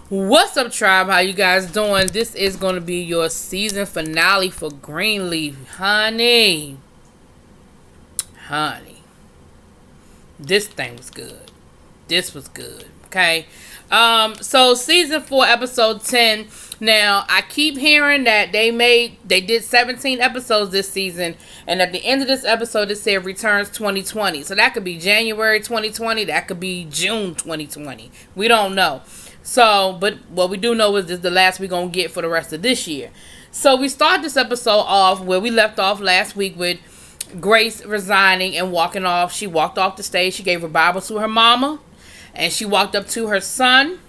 What's up, tribe? How you guys doing? This is going to be your season finale for Greenleaf. Honey. This thing was good. This was good. Okay. So season 4, episode 10. Now, I keep hearing that they did 17 episodes this season, and at the end of this episode, it said returns 2020. So that could be January 2020, that could be June 2020. We don't know. So, but what we do know is this is the last we're going to get for the rest of this year. So we start this episode off where we left off last week with Grace resigning and walking off. She walked off the stage. She gave her Bible to her mama. And she walked up to her son.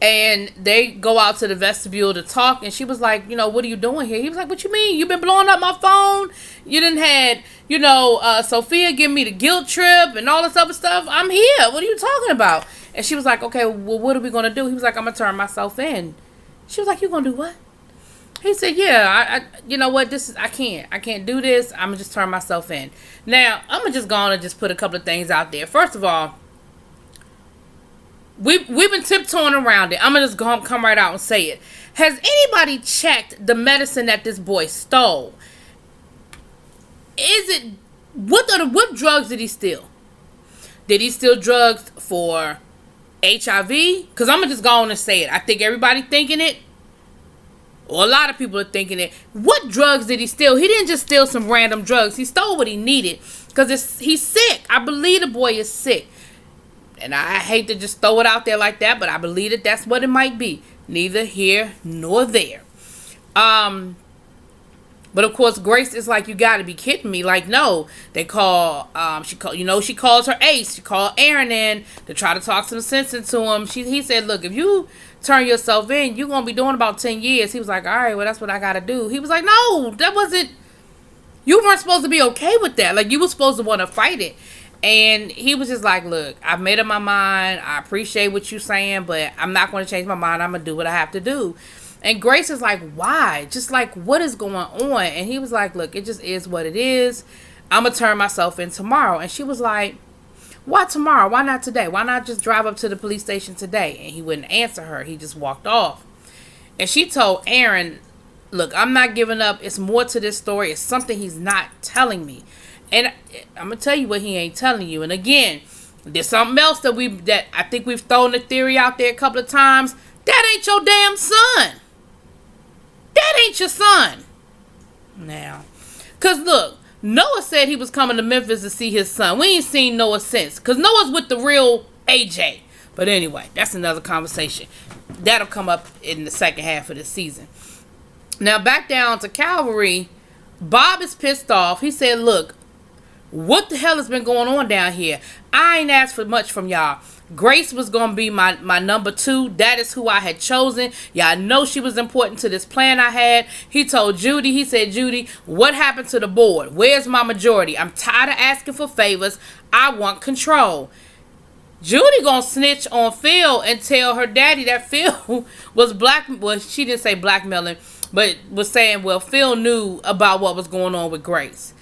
And they go out to the vestibule to talk. And she was like, what are you doing here? He was like, what you mean? You've been blowing up my phone. You done had, Sophia give me the guilt trip and all this other stuff. I'm here. What are you talking about? And she was like, okay, well, what are we going to do? He was like, I'm going to turn myself in. She was like, you going to do what? He said, yeah, you know what? I can't do this. I'm going to just turn myself in. Now, I'm going to just go on and just put a couple of things out there. First of all, we've been tiptoeing around it. I'm going to just come right out and say it. Has anybody checked the medicine that this boy stole? What drugs did he steal? Did he steal drugs for HIV? Because I'm going to just go on and say it. I think everybody thinking it. Or a lot of people are thinking it. What drugs did he steal? He didn't just steal some random drugs. He stole what he needed. Because he's sick. I believe the boy is sick. And I hate to just throw it out there like that, but I believe that that's what it might be. Neither here nor there. But of course, Grace is like, you got to be kidding me. Like, no. They she calls her ace. She called Aaron in to try to talk some sense into him. He said, look, if you turn yourself in, you're going to be doing about 10 years. He was like, all right, well, that's what I got to do. He was like, no, you weren't supposed to be okay with that. Like, you were supposed to want to fight it. And he was just like, look, I've made up my mind. I appreciate what you're saying, but I'm not going to change my mind. I'm going to do what I have to do. And Grace is like, why? Just like, what is going on? And he was like, look, it just is what it is. I'm going to turn myself in tomorrow. And she was like, why tomorrow? Why not today? Why not just drive up to the police station today? And he wouldn't answer her. He just walked off. And she told Aaron, look, I'm not giving up. It's more to this story. It's something he's not telling me. And I'm going to tell you what he ain't telling you. And again, there's something else that I think we've thrown the theory out there a couple of times. That ain't your damn son. That ain't your son. Now, because look, Noah said he was coming to Memphis to see his son. We ain't seen Noah since. Because Noah's with the real AJ. But anyway, that's another conversation. That'll come up in the second half of the season. Now, back down to Calvary. Bob is pissed off. He said, look, what the hell has been going on down here? I ain't asked for much from y'all. Grace was going to be my number 2. That is who I had chosen. Y'all know she was important to this plan I had. He told Judy, he said, Judy, what happened to the board? Where's my majority? I'm tired of asking for favors. I want control. Judy going to snitch on Phil and tell her daddy that Phil was well, she didn't say blackmailing, but was saying, well, Phil knew about what was going on with Grace.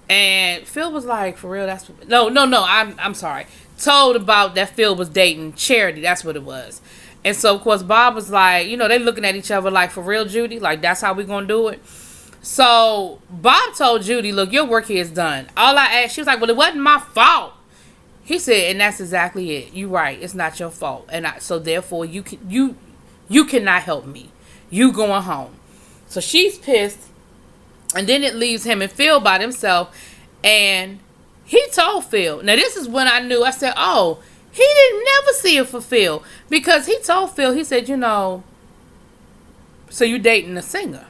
And Phil was like, for real, I'm sorry. Told about that Phil was dating Charity. That's what it was. And so, of course, Bob was like, they looking at each other like, for real, Judy? Like, that's how we going to do it? So, Bob told Judy, look, your work here is done. All I asked, she was like, well, it wasn't my fault. He said, and that's exactly it. You're right. It's not your fault. And so, therefore, you cannot help me. You going home. So, she's pissed. And then it leaves him and Phil by themselves. And he told Phil. Now, this is when I knew. I said, oh, he didn't never see it for Phil. Because he told Phil, he said, so you dating a singer.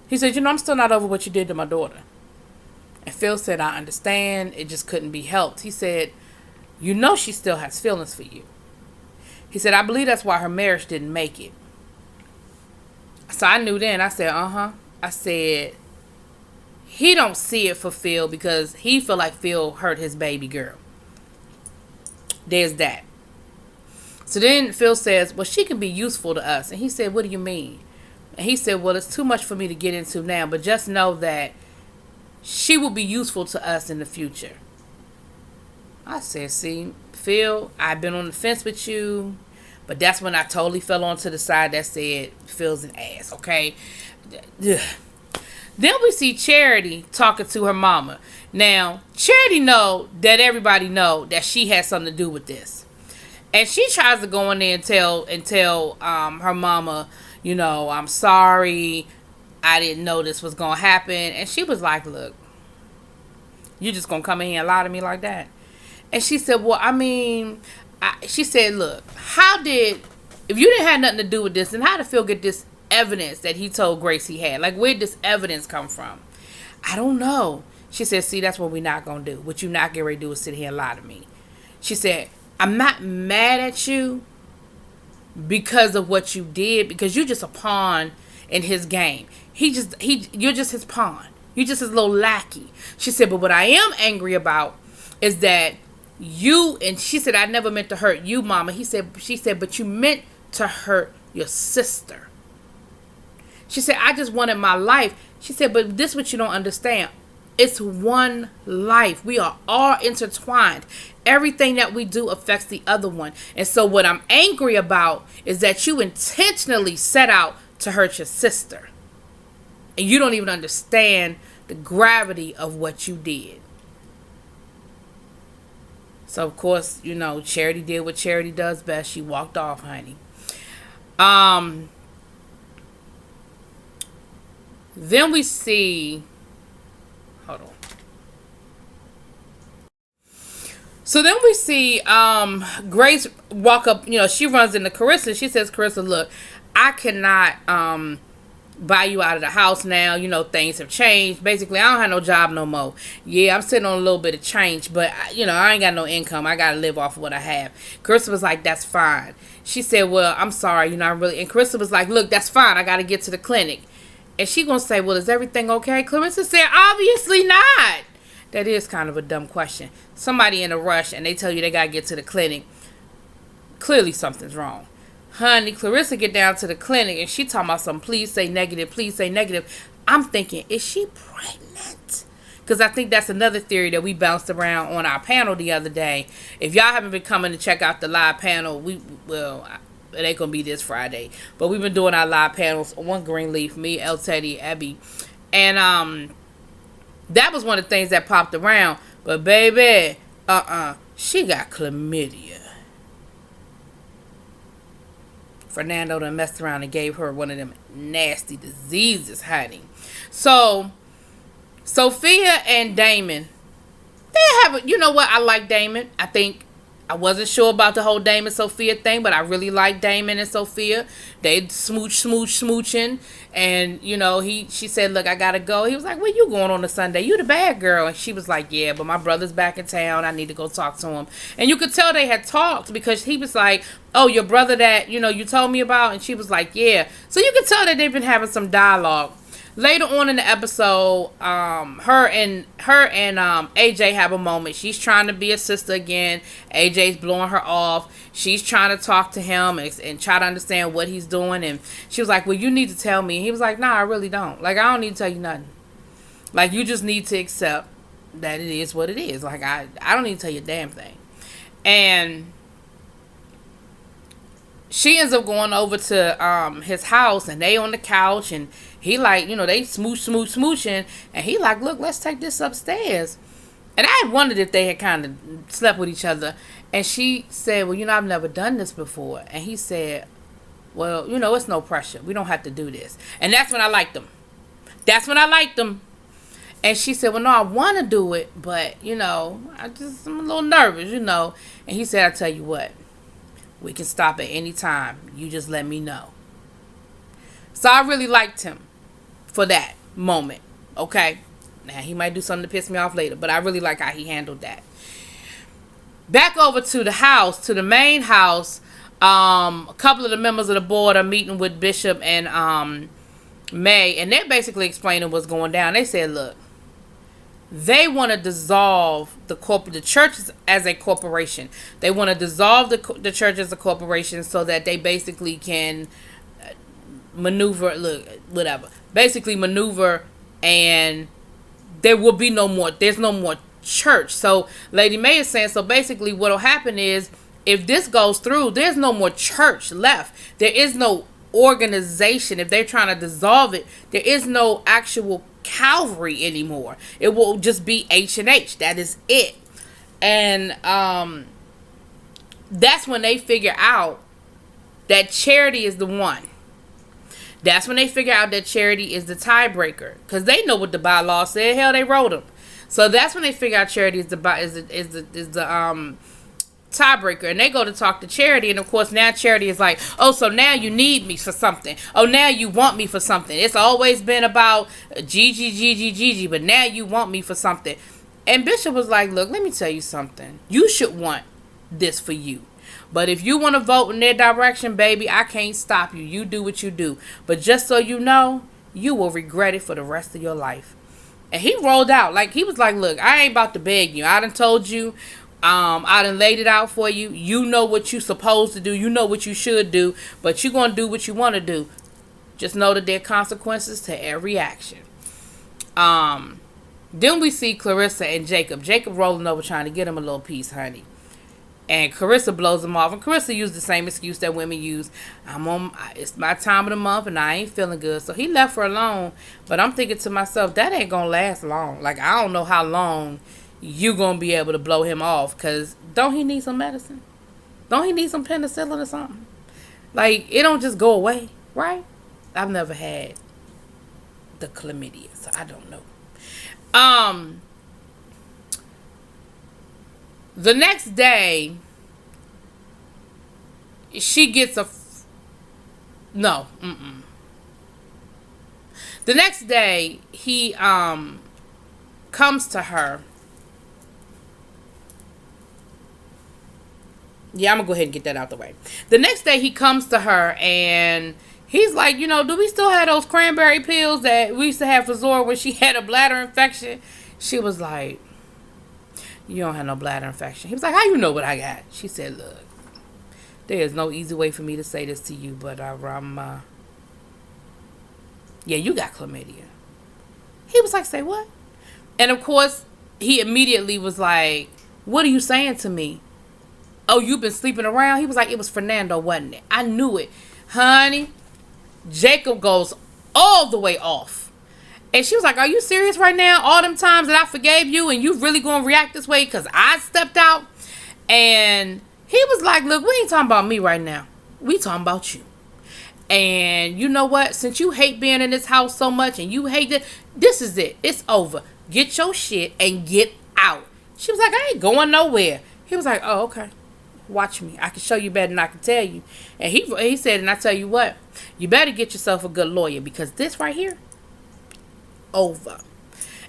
He said, I'm still not over what you did to my daughter. And Phil said, I understand. It just couldn't be helped. He said, she still has feelings for you. He said, I believe that's why her marriage didn't make it. So I knew then. I said, I said, he don't see it for Phil because he feel like Phil hurt his baby girl. There's that. So then Phil says, well, she can be useful to us. And he said, what do you mean? And he said, well, it's too much for me to get into now, but just know that she will be useful to us in the future. I said, see, Phil, I've been on the fence with you. But that's when I totally fell onto the side that said Phil's an ass, okay? Ugh. Then we see Charity talking to her mama. Now, Charity know that everybody know that she has something to do with this. And she tries to go in there and tell her mama, I'm sorry. I didn't know this was going to happen. And she was like, look, you just going to come in here and lie to me like that? And she said, well, she said, look, if you didn't have nothing to do with this, then how did Phil get this evidence that he told Grace he had? Like, where did this evidence come from? I don't know. She said, see, that's what we're not going to do. What you not getting ready to do is sit here and lie to me. She said, I'm not mad at you because of what you did, because you're just a pawn in his game. You're just his pawn. You're just his little lackey. She said, but what I am angry about is that and she said, I never meant to hurt you, mama. She said, but you meant to hurt your sister. She said, I just wanted my life. She said, but this is what you don't understand. It's one life. We are all intertwined. Everything that we do affects the other one. And so what I'm angry about is that you intentionally set out to hurt your sister. And you don't even understand the gravity of what you did. So, of course, Charity did what Charity does best. She walked off, honey. Then we see... Hold on. So then we see Grace walk up. She runs into Carissa. She says, Carissa, look, I cannot... buy you out of the house now. Things have changed. Basically, I don't have no job no more. Yeah, I'm sitting on a little bit of change, but I ain't got no income. I gotta live off of what I have. Carissa was like, that's fine. She said, well, I'm sorry, I really. And Carissa was like, look, that's fine. I gotta get to the clinic. And she gonna say, well, is everything okay? Clarissa said, obviously not. That is kind of a dumb question. Somebody in a rush and they tell you they gotta get to the clinic. Clearly something's wrong. Honey, Clarissa get down to the clinic and she talking about something, please say negative, please say negative. I'm thinking, is she pregnant? Because I think that's another theory that we bounced around on our panel the other day. If y'all haven't been coming to check out the live panel, it ain't going to be this Friday. But we've been doing our live panels on Greenleaf, me, El Teddy, Abby. And that was one of the things that popped around. But baby, she got chlamydia. Fernando done messed around and gave her one of them nasty diseases, honey. So, Sophia and Damon, they have, what? I like Damon. I wasn't sure about the whole Damon Sophia thing, but I really like Damon and Sophia. They smooching. And, she said, look, I gotta go. He was like, where you going on a Sunday? You the bad girl. And she was like, yeah, but my brother's back in town. I need to go talk to him. And you could tell they had talked because he was like, oh, your brother that, you told me about? And she was like, yeah. So you could tell that they've been having some dialogue. Later on in the episode, her and AJ have a moment. She's trying to be a sister again. AJ's blowing her off. She's trying to talk to him and try to understand what he's doing. And she was like, well, you need to tell me. And he was like, nah, I really don't. Like, I don't need to tell you nothing. Like, you just need to accept that it is what it is. Like, I don't need to tell you a damn thing. And she ends up going over to his house, and they on the couch, and he like, they smooching, and he like, look, let's take this upstairs. And I had wondered if they had kind of slept with each other. And she said, well, I've never done this before. And he said, well, it's no pressure. We don't have to do this. And that's when I liked them. And she said, well, no, I want to do it, but, I'm a little nervous, And he said, I'll tell you what. We can stop at any time. You just let me know. So I really liked him for that moment. Okay? Now, he might do something to piss me off later, but I really like how he handled that. Back over to the house, to the main house. A couple of the members of the board are meeting with Bishop and May, and they're basically explaining what's going down. They said, look, they want to dissolve the church as a corporation. They want to dissolve the church as a corporation so that they basically can maneuver, maneuver, and there will be no more. There's no more church. So Lady May is saying, so basically what will happen is, if this goes through, there's no more church left. There is no organization. If they're trying to dissolve it, there is no actual Calvary anymore. It will just be H&H. That is it. And that's when they figure out that Charity is the one. That's when they figure out that Charity is the tiebreaker, because they know what the bylaw said. Hell, they wrote them. So that's when they figure out Charity is the tiebreaker, and they go to talk to Charity, and of course now Charity is like, oh, so now you need me for something. Oh, now you want me for something. It's always been about Gigi, but now you want me for something. And Bishop was like, look, let me tell you something. You should want this for you. But if you want to vote in their direction, baby, I can't stop you. You do what you do. But just so you know, you will regret it for the rest of your life. And he rolled out. Like, he was like, look, I ain't about to beg you. I done told you. I done laid it out for you. You know what you supposed to do. You know what you should do. But you going to do what you want to do. Just know that there are consequences to every action. Then we see Clarissa and Jacob. Jacob rolling over trying to get him a little piece, honey. And Clarissa blows him off. And Clarissa used the same excuse that women use. It's my time of the month and I ain't feeling good. So he left her alone. But I'm thinking to myself, that ain't going to last long. Like, I don't know how long you going to be able to blow him off. Because don't he need some medicine? Don't he need some penicillin or something? Like, it don't just go away, right? I've never had the chlamydia, so I don't know. The next day, she gets the next day, he comes to her. Yeah, I'm gonna go ahead and get that out the way. The next day, he comes to her and he's like, you know, do we still have those cranberry pills that we used to have for Zora when she had a bladder infection? She was like, you don't have no bladder infection. He was like, how you know what I got? She said, look, there is no easy way for me to say this to you, but yeah, you got chlamydia. He was like, say what? And of course, he immediately was like, what are you saying to me? Oh, you've been sleeping around? He was like, it was Fernando, wasn't it? I knew it. Honey, Jacob goes all the way off. And she was like, are you serious right now? All them times that I forgave you and you really going to react this way because I stepped out? And he was like, look, we ain't talking about me right now. We talking about you. And you know what? Since you hate being in this house so much and you hate it, this is it. It's over. Get your shit and get out. She was like, I ain't going nowhere. He was like, oh, okay. Watch me. I can show you better than I can tell you. And he said, and I tell you what, you better get yourself a good lawyer because this right here, over.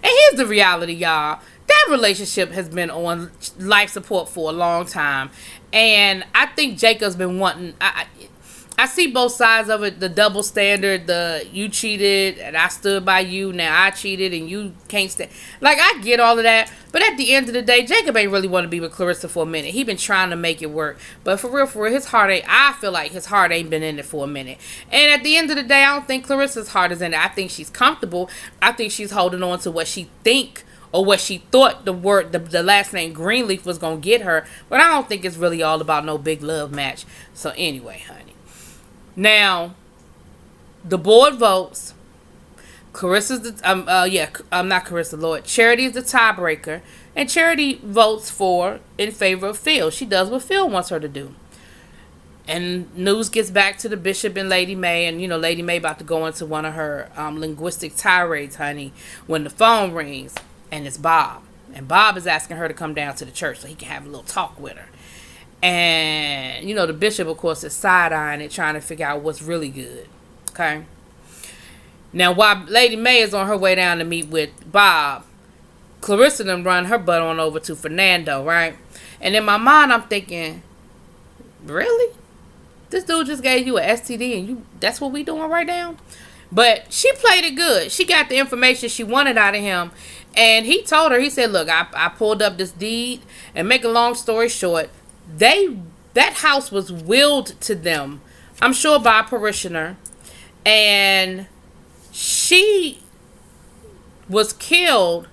And here's the reality, y'all. That relationship has been on life support for a long time. And I think Jacob's been wanting... I see both sides of it. The double standard, the you cheated and I stood by you. Now I cheated and you can't stand. Like, I get all of that. But at the end of the day, Jacob ain't really want to be with Clarissa for a minute. He been trying to make it work. But for real, his heart ain't... I feel like his heart ain't been in it for a minute. And at the end of the day, I don't think Clarissa's heart is in it. I think she's comfortable. I think she's holding on to what she think or what she thought the last name Greenleaf was going to get her. But I don't think it's really all about no big love match. So anyway, honey. Now, the board votes. Carissa's not Carissa, Lord. Charity is the tiebreaker. And Charity votes in favor of Phil. She does what Phil wants her to do. And news gets back to the Bishop and Lady May. And, you know, Lady May about to go into one of her linguistic tirades, honey, when the phone rings. And it's Bob. And Bob is asking her to come down to the church so he can have a little talk with her. And, you know, the bishop, of course, is side-eyeing it, trying to figure out what's really good. Okay? Now, while Lady May is on her way down to meet with Bob, Clarissa done run her butt on over to Fernando, right? And in my mind, I'm thinking, really? This dude just gave you an STD and that's what we doing right now? But she played it good. She got the information she wanted out of him. And he told her, he said, look, I pulled up this deed. And make a long story short, that house was willed to them, I'm sure by a parishioner, and she was killed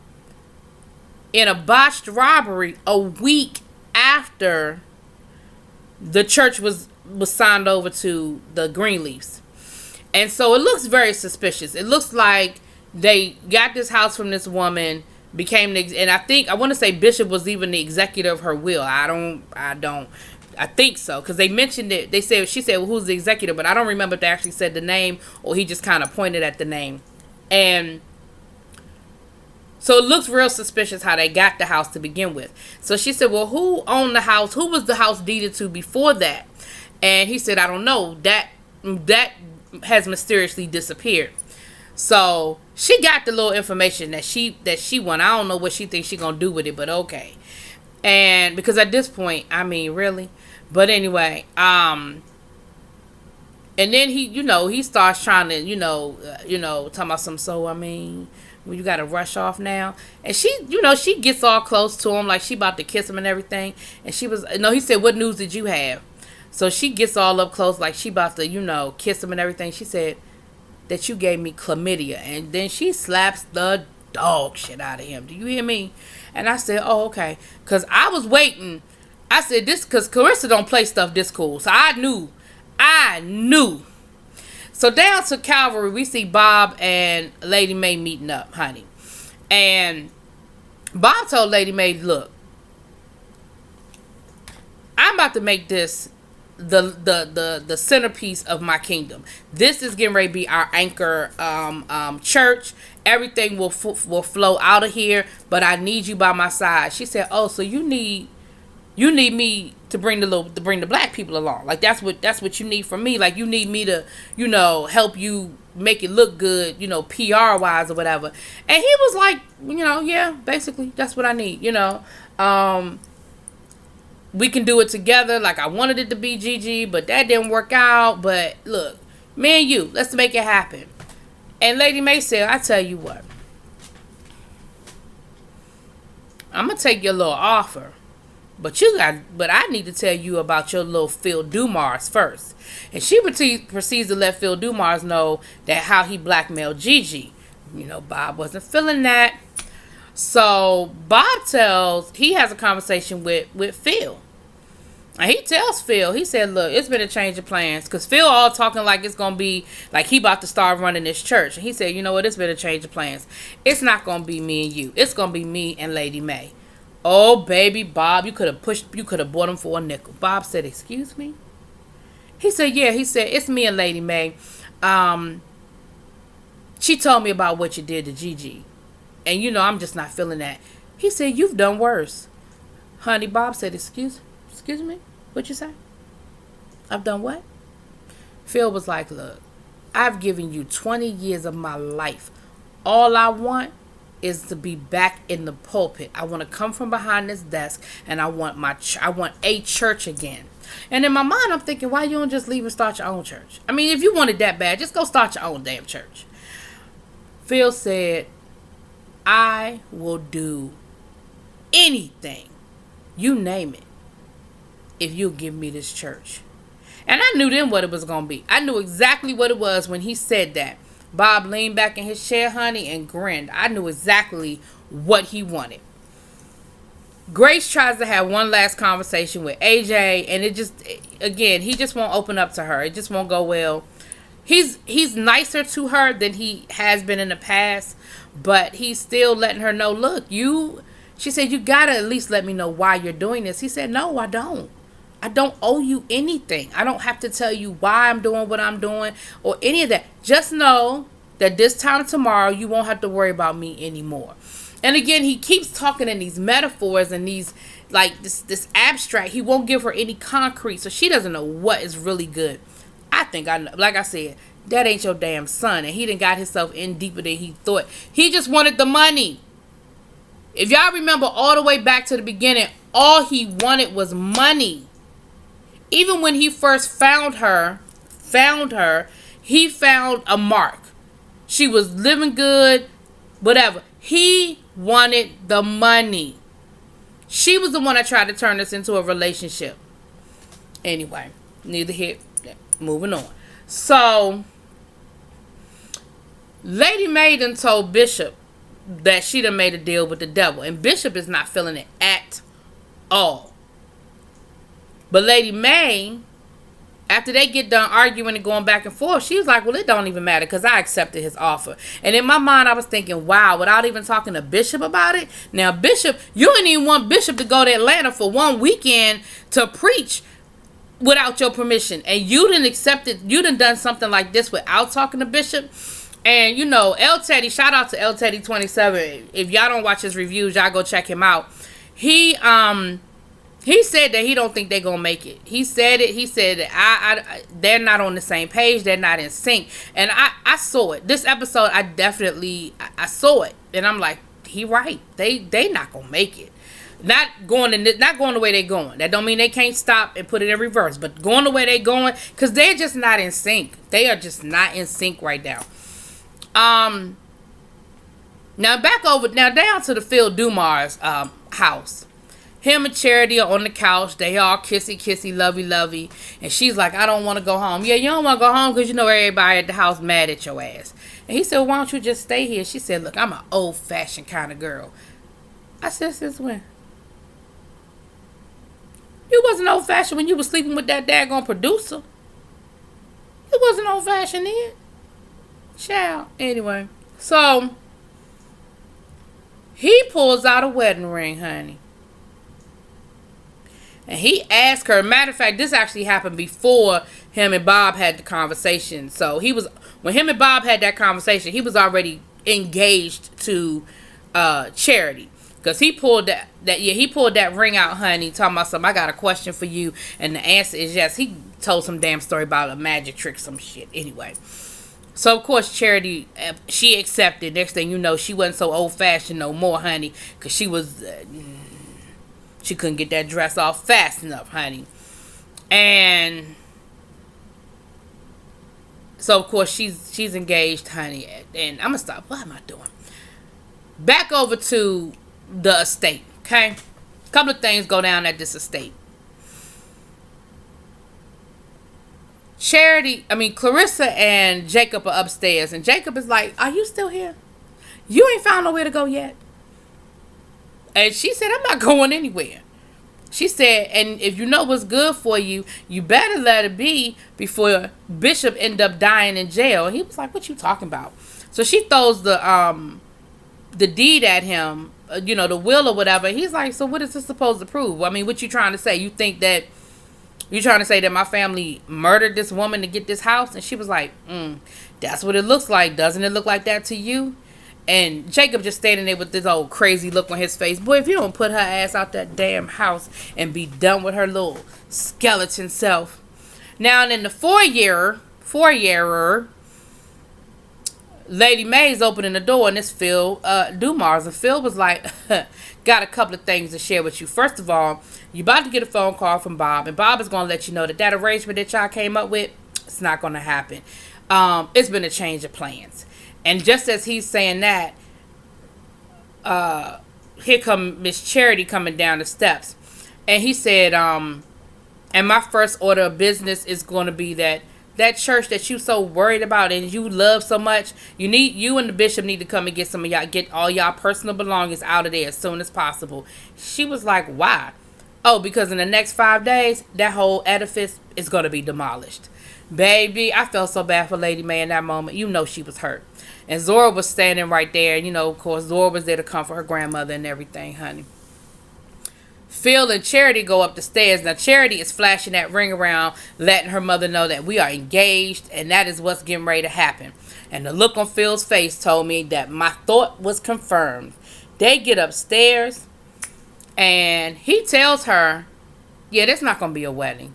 in a botched robbery a week after the church was signed over to the Greenleafs. And so it looks very suspicious. It looks like they got this house from this woman, became the, and I want to say Bishop was even the executor of her will. I think so, because they mentioned it. She said, well, who's the executor? But I don't remember if they actually said the name or he just kind of pointed at the name. And so it looks real suspicious how they got the house to begin with. So she said, well, who owned the house? Who was the house deeded to before that? And he said, I don't know. That has mysteriously disappeared. So she got the little information that she won. I don't know what she thinks she's gonna do with it, but okay. And because at this point, I mean, really. But anyway, and then he starts trying to, talking about some. So I mean, well, you got to rush off now. And she gets all close to him, like she about to kiss him and everything. And he said, what news did you have? So she gets all up close, like she about to, kiss him and everything. She said that you gave me chlamydia. And then she slaps the dog shit out of him. Do you hear me? And I said, oh, okay. Because I was waiting. I said this because Carissa don't play stuff this cool. So I knew. So down to Calvary, we see Bob and Lady Mae meeting up, honey. And Bob told Lady Mae, look, I'm about to make this the centerpiece of my kingdom. This is getting ready to be our anchor church. Everything will flow out of here, but I need you by my side. She said, oh, so you need me to bring the black people along. Like that's what you need from me. Like you need me to, help you make it look good, PR wise or whatever. And he was like, yeah, basically that's what I need, we can do it together. Like I wanted it to be Gigi, but that didn't work out. But look, me and you, let's make it happen. And Lady Mae said, I tell you what, I'm gonna take your little offer, but I need to tell you about your little Phil Dumars first. And she proceeds to let Phil Dumars know that how he blackmailed Gigi. Bob wasn't feeling that. So Bob he has a conversation with Phil. And he tells Phil, he said, look, it's been a change of plans. Because Phil all talking like it's going to be, like he about to start running this church. And he said, you know what, it's been a change of plans. It's not going to be me and you. It's going to be me and Lady Mae. Oh, baby, Bob, you could have bought him for a nickel. Bob said, excuse me? He said, yeah. He said, it's me and Lady Mae. She told me about what you did to Gigi. And, I'm just not feeling that. He said, you've done worse. Honey, Bob said, excuse me? What you say? I've done what? Phil was like, look, I've given you 20 years of my life. All I want is to be back in the pulpit. I want to come from behind this desk and I want a church again. And in my mind, I'm thinking, why you don't just leave and start your own church? I mean, if you want it that bad, just go start your own damn church. Phil said, I will do anything, you name it, if you'll give me this church. And I knew then what it was going to be. I knew exactly what it was when he said that. Bob leaned back in his chair, honey, and grinned. I knew exactly what he wanted. Grace tries to have one last conversation with AJ, and he just won't open up to her. It just won't go well. He's nicer to her than he has been in the past, but he's still letting her know, look, she said, you gotta at least let me know why you're doing this. He said, no, I don't. I don't owe you anything. I don't have to tell you why I'm doing what I'm doing or any of that. Just know that this time tomorrow, you won't have to worry about me anymore. And again, he keeps talking in these metaphors and these, like this abstract. He won't give her any concrete, so she doesn't know what is really good. I think I know. Like I said, that ain't your damn son, and he done got himself in deeper than he thought. He just wanted the money. If y'all remember all the way back to the beginning, all he wanted was money. Even when he first found her, he found a mark. She was living good, whatever. He wanted the money. She was the one that tried to turn this into a relationship. Anyway, neither here. Moving on. So, Lady Mae done told Bishop that she done made a deal with the devil. And Bishop is not feeling it at all. But Lady May, after they get done arguing and going back and forth, she was like, well, it don't even matter because I accepted his offer. And in my mind, I was thinking, wow, without even talking to Bishop about it. Now, Bishop, you didn't even want Bishop to go to Atlanta for one weekend to preach without your permission. And you didn't accept it. You done something like this without talking to Bishop. And, you know, El Teddy, shout out to El Teddy 27. If y'all don't watch his reviews, y'all go check him out. He said that he don't think they're going to make it. He said it. He said that they're not on the same page. They're not in sync. And I saw it. This episode, I saw it. And I'm like, he right. They not going to make it. Not going the way they're going. That don't mean they can't stop and put it in reverse. But going the way they're going, because they're just not in sync. They are just not in sync right now. Now down to the Phil Dumar's house. Him and Charity are on the couch. They all kissy, lovey. And she's like, I don't want to go home. Yeah, you don't want to go home because you know everybody at the house mad at your ass. And he said, why don't you just stay here? She said, look, I'm an old-fashioned kind of girl. I said, since when? You wasn't old-fashioned when you was sleeping with that daggone producer. You wasn't old-fashioned then. Child. Anyway. So, he pulls out a wedding ring, honey. And he asked her, matter of fact, this actually happened before him and Bob had the conversation. So when him and Bob had that conversation, he was already engaged to Charity. Because he pulled that ring out, honey, talking about something, I got a question for you. And the answer is yes. He told some damn story about a magic trick, some shit. Anyway. So, of course, Charity, she accepted. Next thing you know, she wasn't so old-fashioned no more, honey. Because she was... she couldn't get that dress off fast enough, honey. And so, of course, she's engaged, honey. And I'm going to stop. What am I doing? Back over to the estate, okay? A couple of things go down at this estate. Clarissa and Jacob are upstairs. And Jacob is like, are you still here? You ain't found nowhere to go yet. And she said, I'm not going anywhere. She said, and if you know what's good for you, you better let it be before Bishop end up dying in jail. And he was like, what you talking about? So she throws the deed at him, the will or whatever. He's like, so what is this supposed to prove? I mean, what you trying to say? You trying to say that my family murdered this woman to get this house? And she was like, that's what it looks like. Doesn't it look like that to you? And Jacob just standing there with this old crazy look on his face. Boy, if you don't put her ass out that damn house and be done with her little skeleton self. Now, and in the foyer, Lady May's opening the door, and it's Phil Dumars. And Phil was like, got a couple of things to share with you. First of all, you about to get a phone call from Bob, and Bob is going to let you know that arrangement that y'all came up with, it's not going to happen. It's been a change of plans. And just as he's saying that, here come Miss Charity coming down the steps. And he said, and my first order of business is going to be that church that you so worried about and you love so much, you and the bishop need to come and get all y'all personal belongings out of there as soon as possible. She was like, why? Oh, because in the next 5 days, that whole edifice is going to be demolished. Baby, I felt so bad for Lady May in that moment. You know she was hurt. And Zora was standing right there. And, of course, Zora was there to comfort her grandmother and everything, honey. Phil and Charity go up the stairs. Now, Charity is flashing that ring around, letting her mother know that we are engaged, and that is what's getting ready to happen. And the look on Phil's face told me that my thought was confirmed. They get upstairs, and he tells her, yeah, there's not going to be a wedding.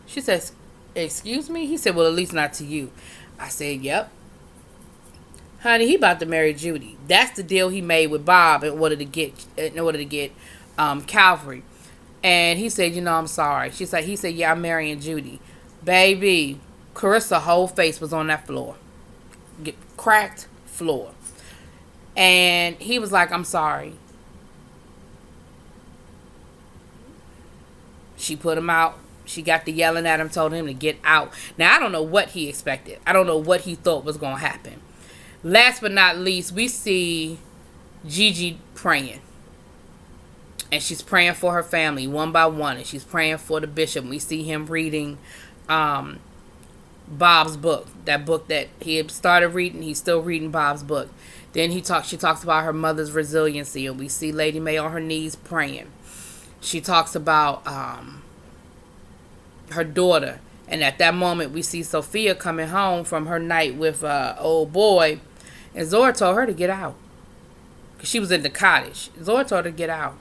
She says, excuse me? He said, well, at least not to you. I said, yep. Honey, he about to marry Judy. That's the deal he made with Bob in order to get Calvary. And he said, I'm sorry. He said, yeah, I'm marrying Judy. Baby, Carissa's whole face was on that floor. Cracked floor. And he was like, I'm sorry. She put him out. She got to yelling at him, told him to get out. Now, I don't know what he expected. I don't know what he thought was going to happen. last but not least, we see Gigi praying. And she's praying for her family one by one. And she's praying for the bishop. We see him reading Bob's book. That book that he had started reading. He's still reading Bob's book. Then she talks about her mother's resiliency. And we see Lady Mae on her knees praying. She talks about her daughter. And at that moment, we see Sophia coming home from her night with old boy. And Zora told her to get out. Because she was in the cottage. Zora told her to get out.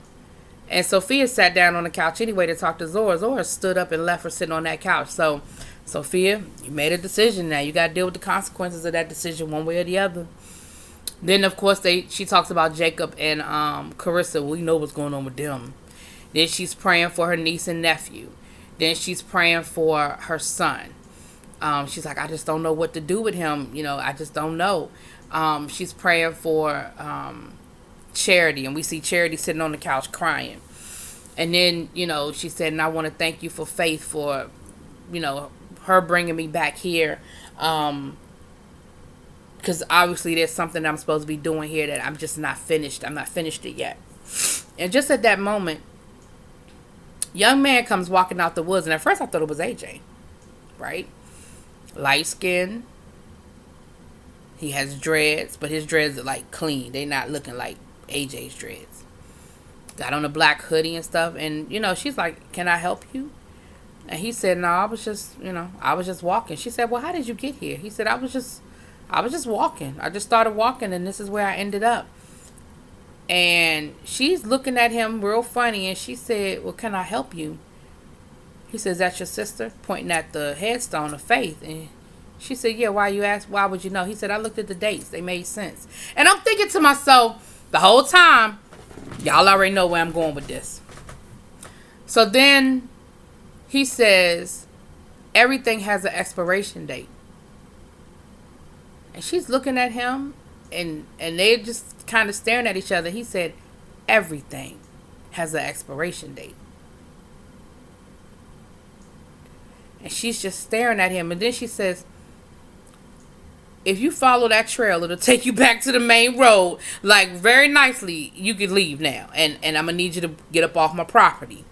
And Sophia sat down on the couch anyway to talk to Zora. Zora stood up and left her sitting on that couch. So, Sophia, you made a decision now. You got to deal with the consequences of that decision one way or the other. Then, of course, she talks about Jacob and Carissa. We know what's going on with them. Then she's praying for her niece and nephew. Then she's praying for her son. She's like, I just don't know what to do with him. You know, I just don't know. She's praying for Charity, and we see Charity sitting on the couch crying. And then, you know, she said, and I want to thank you for Faith for, you know, her bringing me back here. Because obviously there's something I'm supposed to be doing here that I'm just not finished. I'm not finished it yet. And just at that moment, young man comes walking out the woods. And at first I thought it was AJ. Right? Light skin. He has dreads. But his dreads are like clean. They're not looking like AJ's dreads. Got on a black hoodie and stuff. And, you know, she's like, can I help you? And he said, no, I was just walking. She said, well, how did you get here? He said, I was just walking. I just started walking and this is where I ended up. And she's looking at him real funny. And she said, well, can I help you? He says, that's your sister? Pointing at the headstone of Faith. And she said, yeah, why you ask? Why would you know? He said, I looked at the dates. They made sense. And I'm thinking to myself the whole time, y'all already know where I'm going with this. So then he says, everything has an expiration date. And she's looking at him, and they're just kind of staring at each other. He said, everything has an expiration date. And she's just staring at him. And then she says, if you follow that trail, it'll take you back to the main road. Like, very nicely, you can leave now. And I'm going to need you to get up off my property.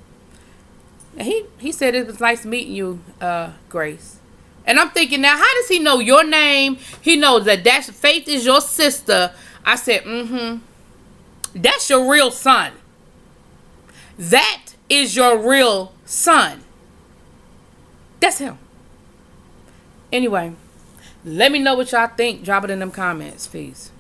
And he said, it was nice meeting you, Grace. And I'm thinking, now, how does he know your name? He knows that Faith is your sister. I said, that's your real son. That is your real son. That's him. Anyway, let me know what y'all think. Drop it in them comments. Peace.